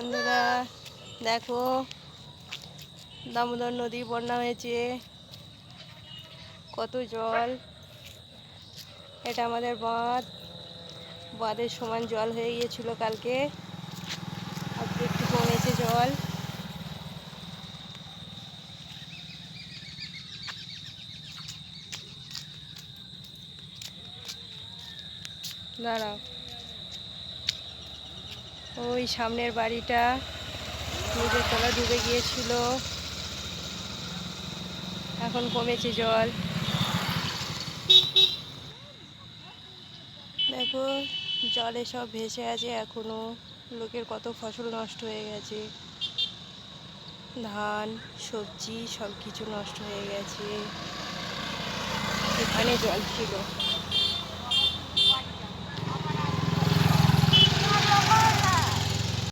বন্ধুরা, দেখো দামোদর নদী বন্যা হয়েছে, কত জল। এটা আমাদের বাঁধের সমান জল হয়ে গিয়েছিল কালকে, আজকে একটু কমেছে জল। দাঁড়াও, ওই সামনের বাড়িটা নিজের তলা ডুবে গিয়েছিল, এখন কমেছে জল। দেখো জলে সব ভেসে আছে, এখনো লোকের কত ফসল নষ্ট হয়ে গেছে, ধান সবজি সব কিছু নষ্ট হয়ে গেছে। এখানে জল ছিল।